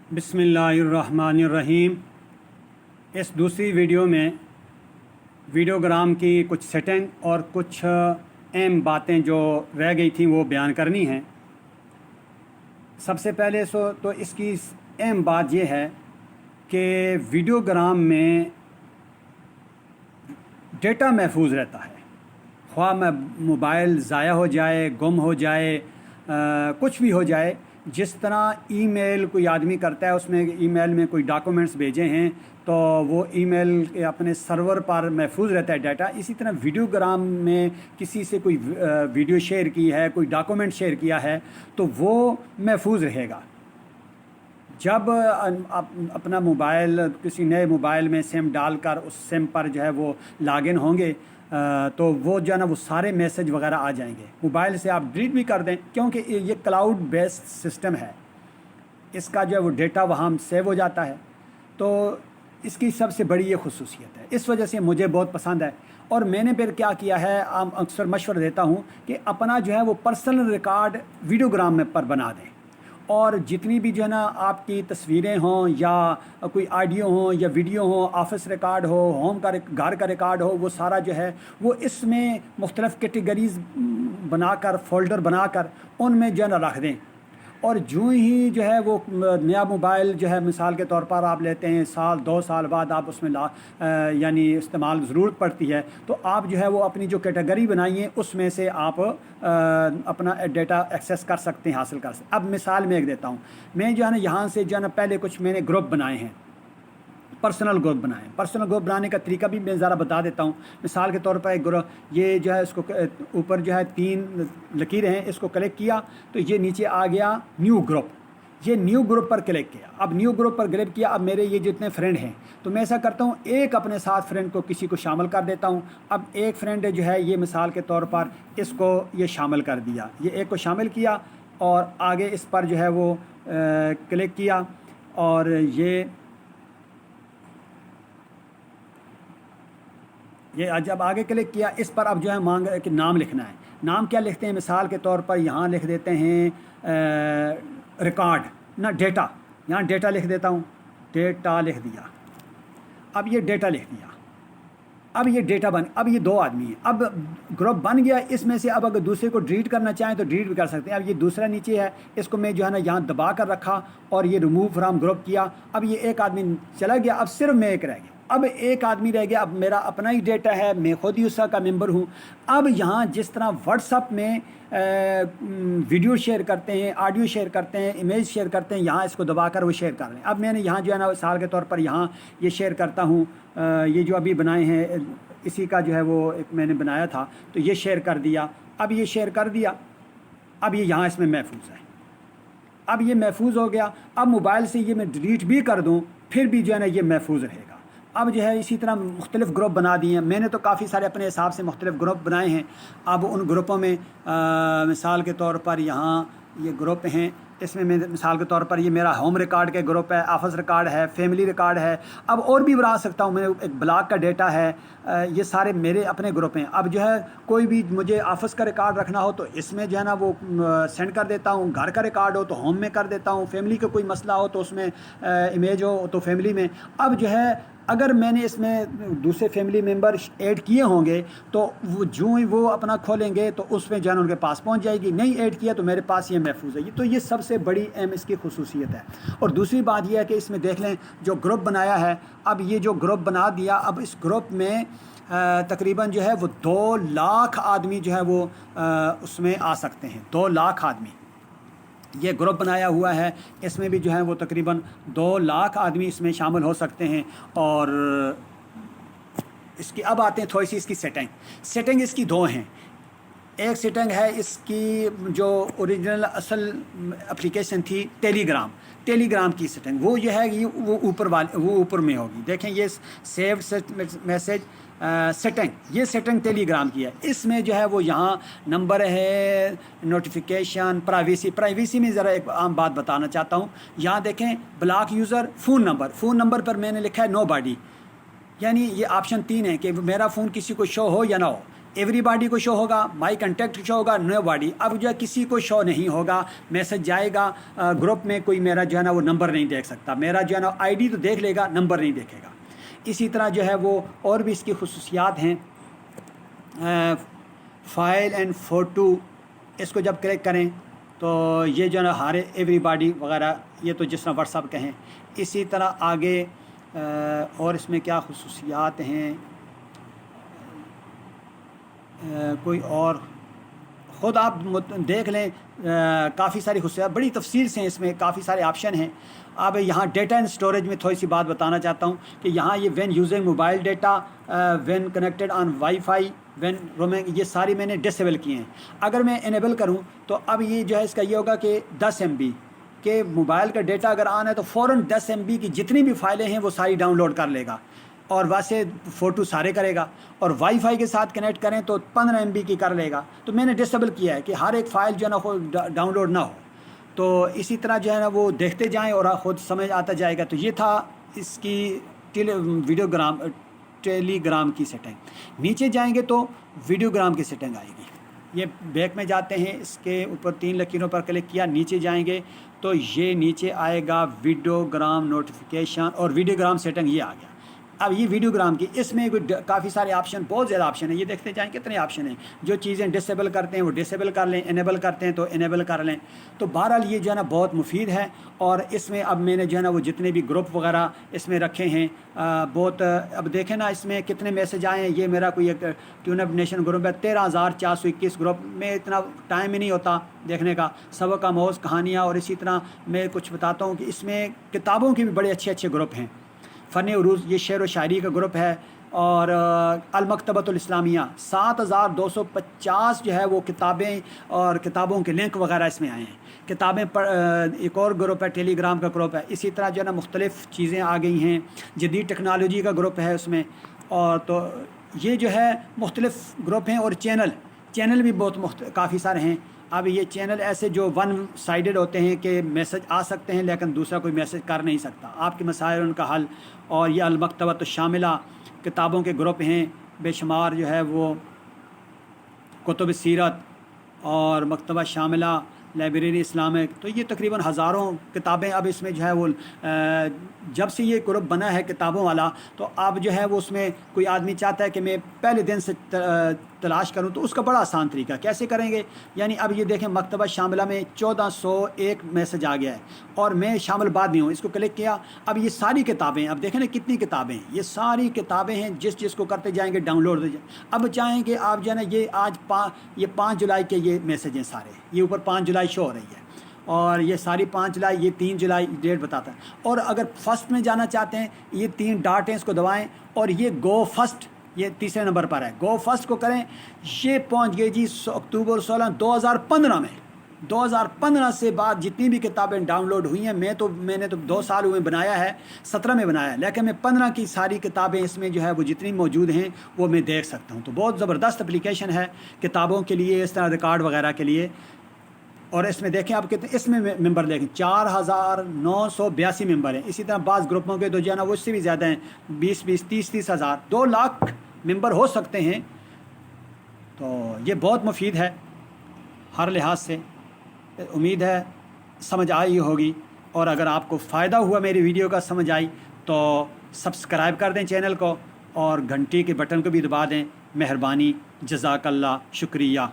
बिस्मिल्लाहिर्रहमानिर्रहीम। इस दूसरी वीडियो में वीडियोग्राम की कुछ सेटिंग और कुछ अहम बातें जो रह गई थी वो बयान करनी हैं। सबसे पहले तो इसकी अहम बात यह है कि वीडियोग्राम में डेटा महफूज रहता है, ख्वाह मोबाइल ज़ाया हो जाए, गुम हो जाए, कुछ भी हो जाए। जिस तरह ईमेल कोई आदमी करता है, उसमें ईमेल में कोई डॉक्यूमेंट्स भेजे हैं तो वो ईमेल के अपने सर्वर पर महफूज रहता है डाटा। इसी तरह वीडियोग्राम में किसी से कोई वीडियो शेयर की है, कोई डॉक्यूमेंट शेयर किया है तो वो महफूज रहेगा। जब अपना मोबाइल किसी नए मोबाइल में सिम डालकर उस सिम पर जो है वो लॉगिन होंगे तो वो जो है ना वो सारे मैसेज वगैरह आ जाएंगे। मोबाइल से आप डिलीट भी कर दें क्योंकि ये क्लाउड बेस्ड सिस्टम है, इसका जो है वो डेटा वहाँ सेव हो जाता है। तो इसकी सबसे बड़ी ये खुसूसियत है, इस वजह से मुझे बहुत पसंद है। और मैंने फिर क्या किया है, अक्सर मशवरा देता हूँ कि अपना जो है वो पर्सनल रिकॉर्ड वीडियोग्राम में पर बना दें, और जितनी भी जो है ना आपकी तस्वीरें हों या कोई ऑडियो हों या वीडियो हों, ऑफिस रिकॉर्ड हो, होम का घर का रिकॉर्ड हो, वो सारा जो है वो इसमें मुख्तलिफ़ कैटेगरीज़ बनाकर, फोल्डर बनाकर उनमें जो है ना रख दें। और जो ही जो है वो नया मोबाइल जो है मिसाल के तौर पर आप लेते हैं, साल 2 साल बाद आप उसमें यानी इस्तेमाल ज़रूरत पड़ती है, तो आप जो है वो अपनी जो कैटेगरी बनाई है उसमें से आप अपना डेटा एक्सेस कर सकते हैं, हासिल कर सकते हैं। अब मिसाल मैं एक देता हूँ, मैं जो है ना यहाँ से जो है ना पहले कुछ मैंने ग्रुप बनाए हैं, पर्सनल ग्रुप बनाए। पर्सनल ग्रुप बनाने का तरीका भी मैं ज़रा बता देता हूँ। मिसाल के तौर पर एक ग्रुप, ये जो है इसको ऊपर जो है 3 लकीरें हैं, इसको क्लिक किया तो ये नीचे आ गया न्यू ग्रुप। ये न्यू ग्रुप पर क्लिक किया। अब न्यू ग्रुप पर क्लिक किया, अब मेरे ये जितने फ्रेंड हैं तो मैं ऐसा करता हूँ एक अपने साथ फ्रेंड को किसी को शामिल कर देता हूँ। अब एक फ्रेंड जो है ये मिसाल के तौर पर इसको ये शामिल कर दिया, ये एक को शामिल किया और आगे इस पर जो है वो क्लिक किया और ये जब आगे क्लिक किया इस पर अब जो है मांग कि नाम लिखना है। नाम क्या लिखते हैं, मिसाल के तौर पर यहाँ लिख देते हैं रिकॉर्ड ना डेटा, यहाँ डेटा लिख देता हूँ, डेटा लिख दिया। अब ये डेटा लिख दिया, अब ये डेटा अब ये 2 आदमी हैं, अब ग्रुप बन गया। इसमें से अब अगर दूसरे को डिलीट करना चाहें तो डिलीट भी कर सकते हैं। अब ये दूसरा नीचे है, इसको मैं जो है ना यहाँ दबा कर रखा और ये रिमूव फ्रॉम ग्रुप किया। अब ये एक आदमी चला गया, अब सिर्फ मैं एक रह गया। अब एक आदमी रह गया, अब मेरा अपना ही डेटा है, मैं खुद ही उसका का मेंबर हूँ। अब यहाँ जिस तरह व्हाट्सअप में वीडियो शेयर करते हैं, ऑडियो शेयर करते हैं, इमेज शेयर करते हैं, यहाँ इसको दबाकर वो शेयर कर रहे हैं। अब मैंने यहाँ जो है ना साल के तौर पर यहाँ ये शेयर करता हूँ, ये जो अभी बनाए हैं इसी का जो है वो एक मैंने बनाया था तो ये शेयर कर दिया। अब ये शेयर कर दिया, अब ये यहाँ इसमें महफूज है, अब ये महफूज हो गया। अब मोबाइल से ये मैं डिलीट भी कर दूँ फिर भी जो है ना ये महफूज रहेगा। अब जो है इसी तरह मुख्तलिफ़ ग्रुप बना दिए हैं मैंने, तो काफ़ी सारे अपने हिसाब से मुख्तलिफ़ ग्रुप बनाए हैं। अब उन ग्रुपों में मिसाल के तौर पर यहाँ ये ग्रुप हैं, इसमें मैं मिसाल के तौर पर ये मेरा होम रिकॉर्ड का ग्रुप है, ऑफिस रिकॉर्ड है, फैमिली रिकॉर्ड है। अब और भी बना सकता हूँ, मैं एक ब्लॉग का डेटा है, ये सारे मेरे अपने ग्रुप हैं। अब जो है कोई भी मुझे ऑफिस का रिकॉर्ड रखना हो तो इसमें जो है ना वो सेंड कर देता हूँ, घर का रिकॉर्ड हो तो होम में कर देता हूँ, फैमिली का कोई मसला हो तो उसमें इमेज हो तो फैमिली में। अब जो है अगर मैंने इसमें दूसरे फैमिली मेम्बर ऐड किए होंगे तो वो जो ही वो अपना खोलेंगे तो उसमें जो है उनके पास पहुंच जाएगी, नहीं ऐड किया तो मेरे पास ये महफूज है। तो ये सबसे बड़ी अहम इसकी खुसूसियत है। और दूसरी बात यह है कि इसमें देख लें जो ग्रुप बनाया है, अब ये जो ग्रुप बना दिया, अब इस ग्रुप में तकरीबन जो है वो 2 लाख आदमी जो है वो उसमें आ सकते हैं। 2 लाख आदमी ये ग्रुप बनाया हुआ है, इसमें भी जो है वो तकरीबन 2 लाख आदमी इसमें शामिल हो सकते हैं। और इसकी अब आते हैं थोड़ी सी इसकी सेटिंग इसकी 2 हैं। एक सेटिंग है इसकी जो ओरिजिनल असल एप्लीकेशन थी टेलीग्राम की सेटिंग, वो जो है वो ऊपर में होगी। देखें ये सेव मैसेज सेटिंग, ये सेटिंग टेलीग्राम की है। इसमें जो है वो यहाँ नंबर है, नोटिफिकेशन, प्राइवेसी में ज़रा एक आम बात बताना चाहता हूँ। यहाँ देखें ब्लॉक यूज़र, फ़ोन नंबर पर मैंने लिखा है नो बॉडी, यानी ये ऑप्शन 3 है कि मेरा फ़ोन किसी को शो हो या ना हो। एवरीबॉडी को शो होगा, माई कंटेक्ट शो होगा, नो बॉडी। अब जो है किसी को शो नहीं होगा, मैसेज जाएगा ग्रुप में, कोई मेरा जो है ना वो नंबर नहीं देख सकता, मेरा जो है ना आईडी तो देख लेगा, नंबर नहीं देखेगा। इसी तरह जो है वो और भी इसकी खुसूसियात हैं। फाइल एंड फ़ोटो, इसको जब क्लिक करें तो ये जो है ना हर एवरीबॉडी वगैरह, ये तो जिस तरह व्हाट्सअप के हैं। इसी तरह आगे और इसमें क्या खुसूसियात हैं, कोई और ख़ुद आप देख लें। काफ़ी सारी खुसूसियात बड़ी तफसील से हैं, इसमें काफ़ी सारे ऑप्शन हैं। अब यहाँ डेटा एंड स्टोरेज में थोड़ी सी बात बताना चाहता हूँ कि यहाँ ये when using mobile data, when connected on wifi, when roaming, ये सारी मैंने डिसेबल किए हैं। अगर मैं इनेबल करूँ तो अब ये जो है इसका ये होगा कि 10 MB के मोबाइल का डेटा अगर आना है तो फ़ौरन 10 MB की जितनी भी फाइलें हैं वो सारी डाउनलोड कर लेगा और वैसे फ़ोटो सारे करेगा। और वाईफाई के साथ कनेक्ट करें तो 15 MB की कर लेगा। तो मैंने डिसेबल किया है कि हर एक फ़ाइल जो है ना डाउनलोड ना हो। तो इसी तरह जो है ना वो देखते जाएं और ख़ुद समझ आता जाएगा। तो ये था इसकी टेलीग्राम की सेटिंग। नीचे जाएंगे तो वीडियोग्राम की सेटिंग आएगी। ये बैक में जाते हैं, इसके ऊपर 3 लकीरों पर क्लिक किया, नीचे जाएंगे तो ये नीचे आएगा वीडियोग्राम नोटिफिकेशन और वीडियोग्राम सेटिंग, ये आ गया। अब ये वीडियोग्राम की, इसमें काफ़ी सारे ऑप्शन, बहुत ज़्यादा ऑप्शन है। ये देखते जाएं कितने ऑप्शन हैं। जो चीज़ें डिसेबल करते हैं वो डिसेबल कर लें, इनेबल करते हैं तो इनेबल कर लें। तो बहरहाल ये जो है ना बहुत मुफीद है। और इसमें अब मैंने जो है ना वो जितने भी ग्रुप वगैरह इसमें रखे हैं बहुत, अब देखें ना इसमें कितने मैसेज आए हैं। ये मेरा कोई एक ट्यूनअप नेशन ग्रुप है, 13,421 ग्रुप में, इतना टाइम ही नहीं होता देखने का। सबक आमोज़ कहानियाँ, और इसी तरह मैं कुछ बताता हूँ कि इसमें किताबों के भी बड़े अच्छे अच्छे ग्रुप हैं। फ़न उरूज़, ये शेर व शायरी का ग्रुप है। और अल-मकतबतुल इस्लामिया, 7,250 जो है वो किताबें और किताबों के लिंक वगैरह इसमें आए हैं। किताबें एक और ग्रुप है, टेलीग्राम का ग्रुप है। इसी तरह जो है ना मुख्तलिफ़ चीज़ें आ गई हैं। जदीद टेक्नोलॉजी का ग्रुप है उसमें। और तो ये जो है मुख्तलिफ़ ग्रुप हैं। और चैनल भी बहुत काफ़ी सारे हैं। अब ये चैनल ऐसे जो वन साइडेड होते हैं कि मैसेज आ सकते हैं लेकिन दूसरा कोई मैसेज कर नहीं सकता, आपके मसाइल उनका हल। और ये अल-मकतबत शामिला किताबों के ग्रुप हैं बेशुमार, जो है वो कुतुब सीरत और मकतबा शामिला, लाइब्रेरी इस्लामिक। तो ये तकरीबन हज़ारों किताबें अब इसमें जो है वो जब से ये ग्रुप बना है किताबों वाला, तो अब जो है वो उसमें कोई आदमी चाहता है कि मैं पहले दिन से तलाश करूं, तो उसका बड़ा आसान तरीका कैसे करेंगे। यानी अब ये देखें मकतबा शामिला में 1401 मैसेज आ गया है और मैं शामिल बाद में हूँ। इसको क्लिक किया, अब ये सारी किताबें, अब देखें ना कितनी किताबें हैं, ये सारी किताबें हैं। जिसको करते जाएंगे डाउनलोड। अब चाहेंगे आप जो है ना ये ये 5 जुलाई के ये मैसेज हैं सारे, ये ऊपर 5 जुलाई शो हो रही है और ये सारी 5 जुलाई, ये 3 जुलाई डेट बताता है। और अगर फर्स्ट में जाना चाहते हैं, ये 3 डॉट हैं, इसको दबाएं और ये गो फर्स्ट, ये तीसरे नंबर पर है, गो फर्स्ट को करें। ये पहुंच गई जी अक्टूबर 16 2015 में। 2015 से बाद जितनी भी किताबें डाउनलोड हुई हैं, मैंने तो 2 साल हुए बनाया है, 17 में बनाया है, लेकिन मैं 15 की सारी किताबें इसमें जो है वो जितनी मौजूद हैं वो मैं देख सकता हूँ। तो बहुत ज़बरदस्त एप्लीकेशन है किताबों के लिए, इस तरह रिकॉर्ड वगैरह के लिए। और इसमें देखें आप कितने इसमें मेंबर देखें, 4,982 मेंबर हैं। इसी तरह बाज़ ग्रुपों के तो जो है ना वो उससे भी ज़्यादा हैं, 20-20, 30-30 हज़ार, 2 लाख मेंबर हो सकते हैं। तो ये बहुत मुफीद है हर लिहाज से। उम्मीद है समझ आई होगी। और अगर आपको फ़ायदा हुआ मेरी वीडियो का, समझ आई, तो सब्सक्राइब कर दें चैनल को और घंटी के बटन को भी दबा दें। मेहरबानी, जज़ाकल्लाह, शुक्रिया।